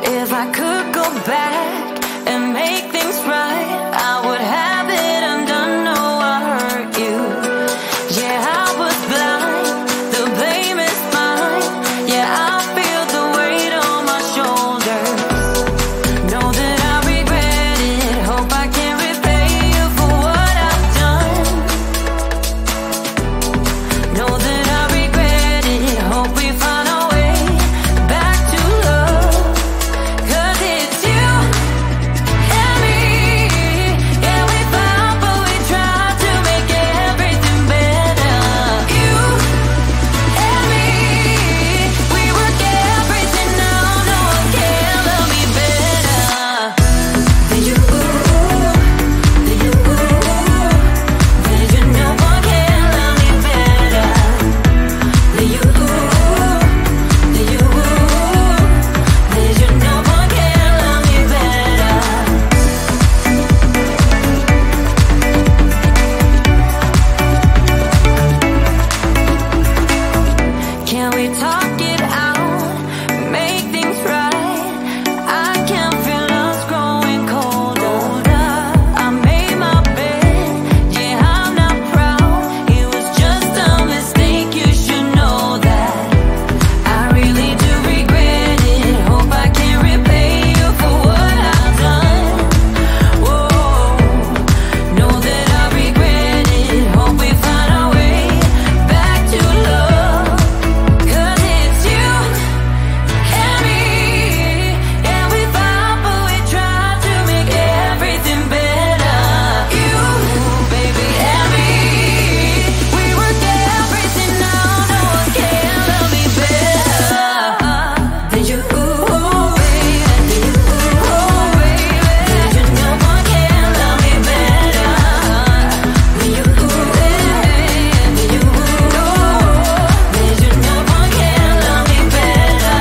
If I could go back and make things right, I would have it undone. No, I hurt you. Yeah, I was blind. The blame is mine. Yeah, I feel the weight on my shoulders. Know that I regret it. Hope I can repay you for what I've done. Know that I regret it. Hope we find a way back to love. 'Cause it's you and me. Yeah, we fought, but we tried to make everything better. You and me, we work everything out. No one can love me better than you. Than you. Than you. No one can love me better than you. Than you. Than you. No one can love me better. Can we talk it out? Make things right. I can feel us growing colder. I made my bed. Yeah, I'm not proud. It was just a mistake. You should know that. I really do regret it. Hope I can repay you for what I've done. Whoa, know that I regret it. Hope we find a way back to love. 'Cause it's you and me. Yeah, we fought, but we tried to make everything better. You, baby, and me. We work everything out. No one can love me better than you, baby. Than you, baby. Than you. No one can love me better than you, baby. Than you, than you. No one can love me better.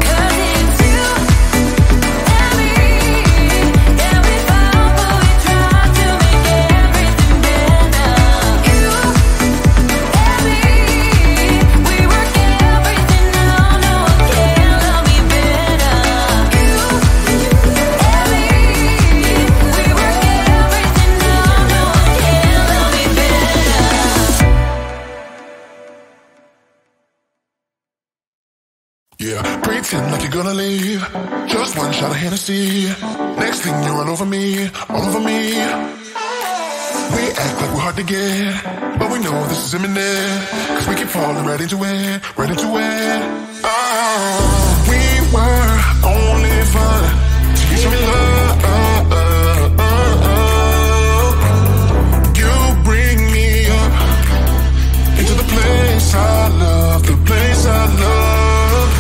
Cause it's you and me. Yeah, we fought, but we tried to make everything better. You and me, we work everything out. No one can love me better. You and me, we work everything out. No one can love me better. Yeah, pretend like you're gonna leave. Just one shot of Hennessy. Next thing you're all over me, all over me. We act like we're hard to get, but we know this is imminent. 'Cause we keep falling right into it, right into it. We were only fun till you show me love. You bring me up into the place I love, the place I love.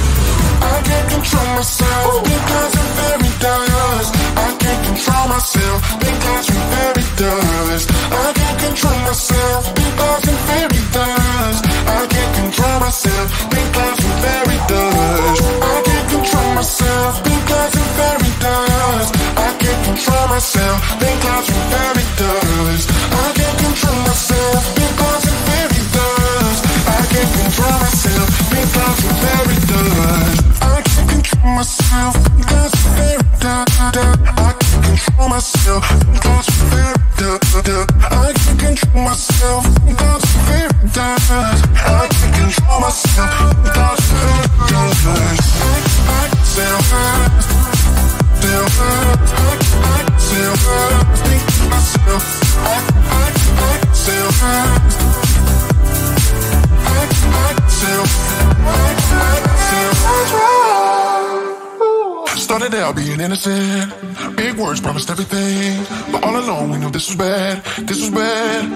I can't control myself because I'm very dust. I can't control myself because I'm very dust. I can't control myself because I'm very dust. I can't control myself because I'm very dust. I can't control myself because I'm very dust. I can't control myself because I'm very dust. I can't control myself because I'm very dust. I can't control myself because I'm very dust. I can't control myself because I'm very dust. I can't control myself because I'm very dust. I can't control myself because I'm very dust. I can't control myself because I'm very dust. I can self hurt, self hurt. I can self hurt, think to myself. I can self hurt. I can self Started out being innocent. Big words promised everything, but all along we knew this was bad. This was bad.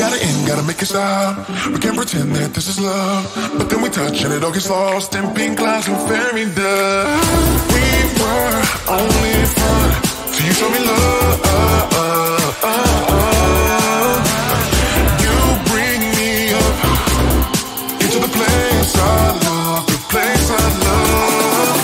Gotta end, gotta make it stop. We can't pretend that this is love, but then we touch and it all gets lost in pink clouds and fairy dust. We were only fun till you show me love. You bring me up into the place I love, the place I love.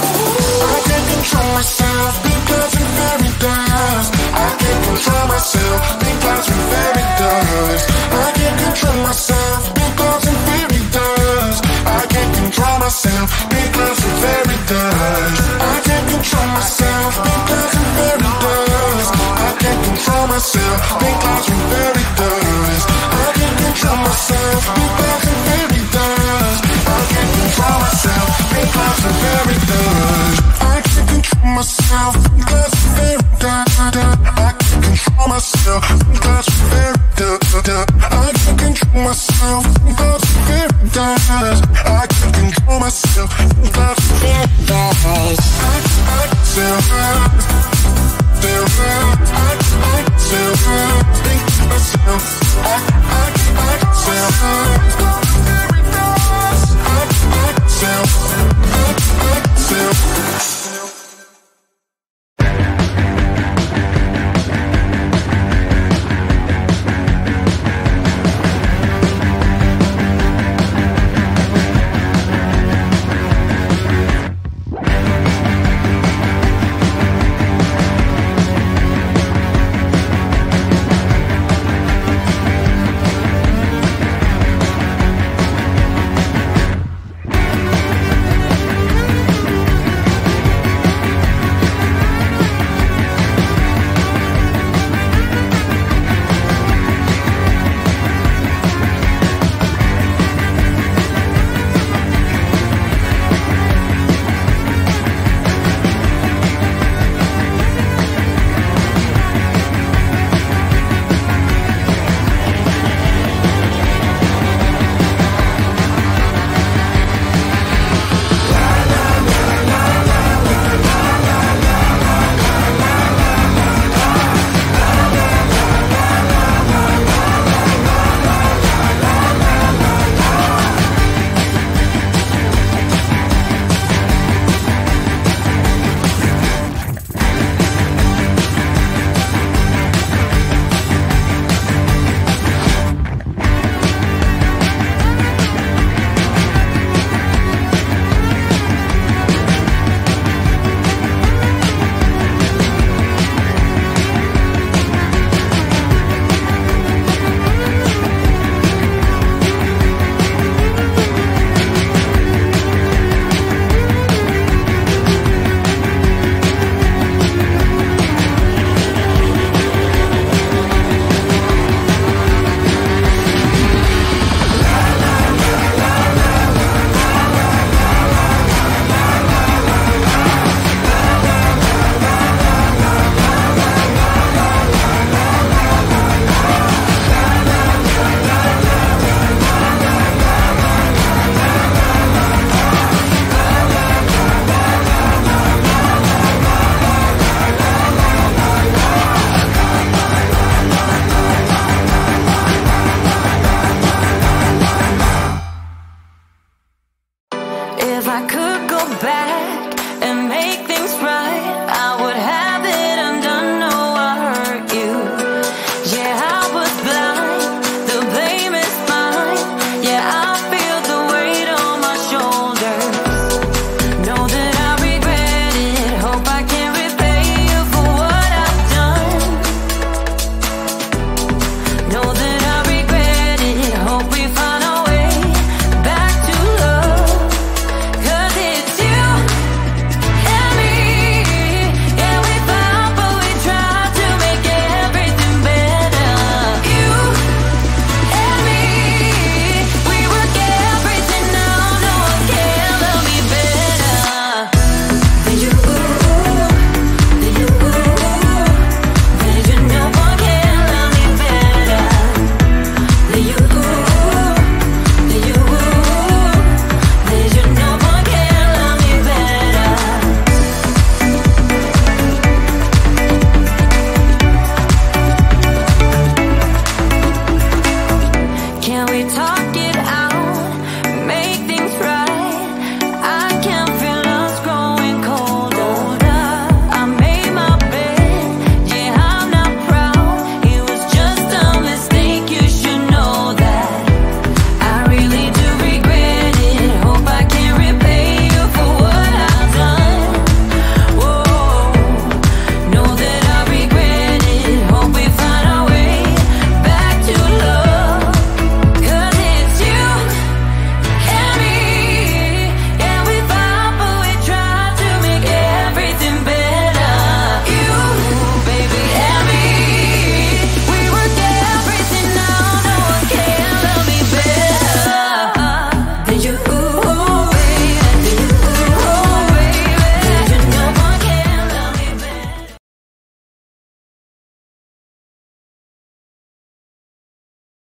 I can't control myself because I'm very dust. I can't control myself because I'm very dust. I can't control control myself because I'm very does. I can't control myself because I'm very does. I can't control myself because I'm very does. I can't control myself because I'm very does. I can't control myself because I'm very does. I can't control myself because I'm very does. I can't control myself because I'm very does. I can't control myself because I'm very does. I can't control myself because I'm very does. I can't control myself because I'm very does. we talk